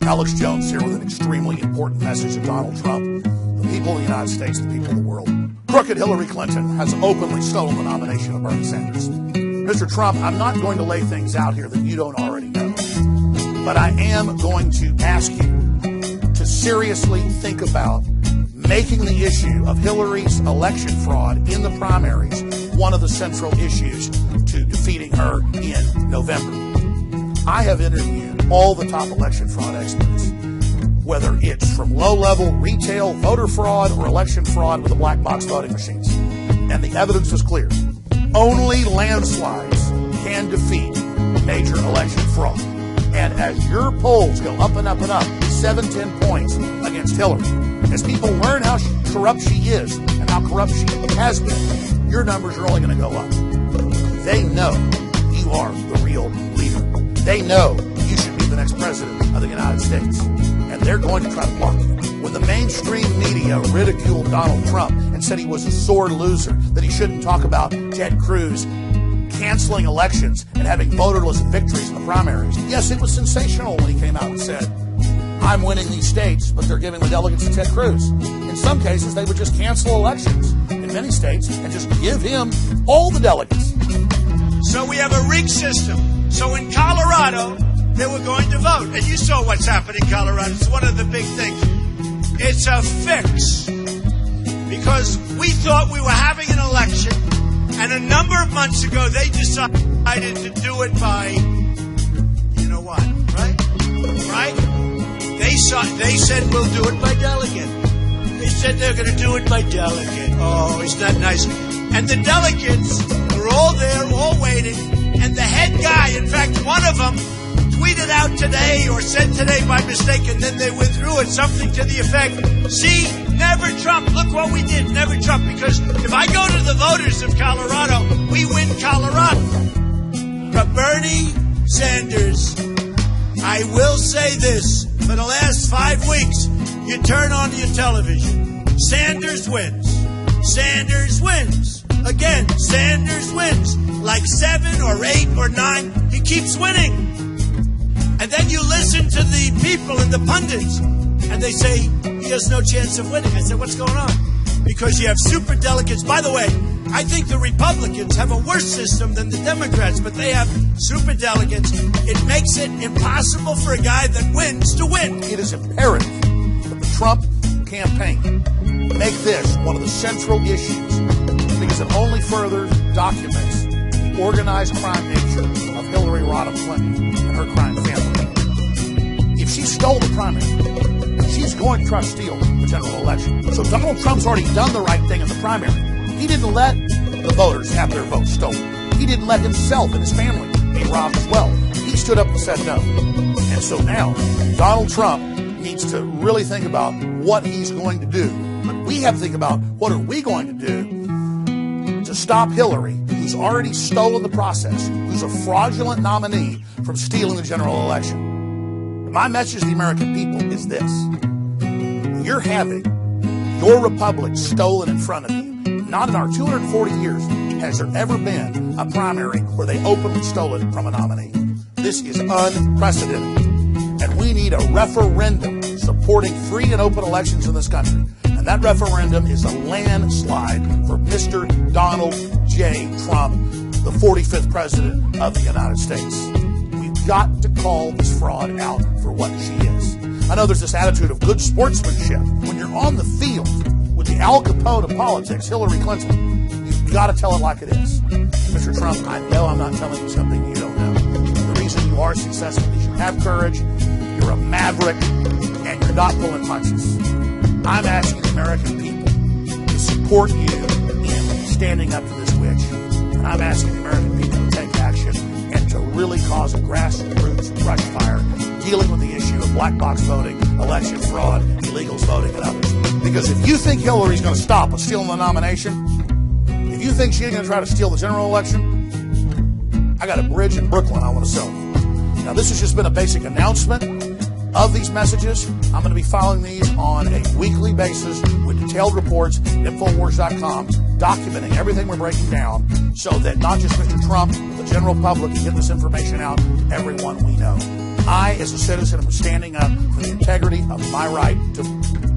Alex Jones here with an extremely important message to Donald Trump, the people of the United States, the people of the world. Crooked Hillary Clinton has openly stolen the nomination of Bernie Sanders. Mr. Trump, I'm not going to lay things out here that you don't already know, but I am going to ask you to seriously think about making the issue of Hillary's election fraud in the primaries one of the central issues to defeating her in November. I have interviewed all the top election fraud experts, whether it's from low-level retail voter fraud or election fraud with the black box voting machines. And the evidence was clear. Only landslides can defeat major election fraud. And as your polls go up and up and up, 7-10 points against Hillary, as people learn how corrupt she is and how corrupt she has been, your numbers are only going to go up. They know you are the real leader. They know you should be the next president of the United States. And they're going to try to block you. When the mainstream media ridiculed Donald Trump and said he was a sore loser, that he shouldn't talk about Ted Cruz canceling elections and having voterless victories in the primaries. Yes, it was sensational when he came out and said, I'm winning these states, but they're giving the delegates to Ted Cruz. In some cases, they would just cancel elections in many states and just give him all the delegates. So we have a rigged system. So in Colorado, they were going to vote. And you saw what's happened in Colorado. It's one of the big things. It's a fix. Because we thought we were having an election, and a number of months ago, they decided to do it by, you know what, right? Right? They said we'll do it by delegate. They said they're going to do it by delegate. Oh, isn't that nice? And the delegates are all there, all waiting. And the head guy, in fact, one of them, tweeted out today or said today by mistake, and then they withdrew it, something to the effect, see, never Trump, look what we did, never Trump, because if I go to the voters of Colorado, we win Colorado. But Bernie Sanders, I will say this, for the last 5 weeks, you turn on your television, Sanders wins. Sanders wins. Again, Sanders wins. Like 7 or 8 or 9, he keeps winning. And then you listen to the people and the pundits, and they say he has no chance of winning. I said, what's going on? Because you have super delegates. By the way, I think the Republicans have a worse system than the Democrats, but they have super delegates. It makes it impossible for a guy that wins to win. It is imperative that the Trump campaign make this one of the central issues, because it only further documents the organized crime nature of Hillary Rodham Clinton and her crime family. If she stole the primary, she's going to try to steal the general election. So Donald Trump's already done the right thing in the primary. He didn't let the voters have their votes stolen. He didn't let himself and his family be robbed as well. He stood up and said no. And so now Donald Trump needs to really think about what he's going to do. But we have to think about what are we going to do to stop Hillary, who's already stolen the process, who's a fraudulent nominee, from stealing the general election. My message to the American people is this. You're having your republic stolen in front of you. Not in our 240 years has there ever been a primary where they openly stole it from a nominee. This is unprecedented. And we need a referendum supporting free and open elections in this country. And that referendum is a landslide for Mr. Donald J. Trump, the 45th president of the United States. We've got to call this fraud out for what she is. I know there's this attitude of good sportsmanship. When you're on the field with the Al Capone of politics, Hillary Clinton, you've got to tell it like it is. Mr. Trump, I know I'm not telling you something you don't know. The reason you are successful is you have courage, you're a maverick, and you're not pulling punches. I'm asking the American people to support you in standing up to this witch. And I'm asking the American people to take action and to really cause a grassroots brush fire dealing with the issue of black box voting, election fraud, illegals voting, and others. Because if you think Hillary's going to stop with stealing the nomination, if you think she's going to try to steal the general election, I got a bridge in Brooklyn I want to sell you. Now, this has just been a basic announcement of these messages. I'm going to be following these on a weekly basis with detailed reports at Infowars.com, documenting everything we're breaking down so that not just Mr. Trump, but the general public can get this information out to everyone we know. I, as a citizen, am standing up for the integrity of my right to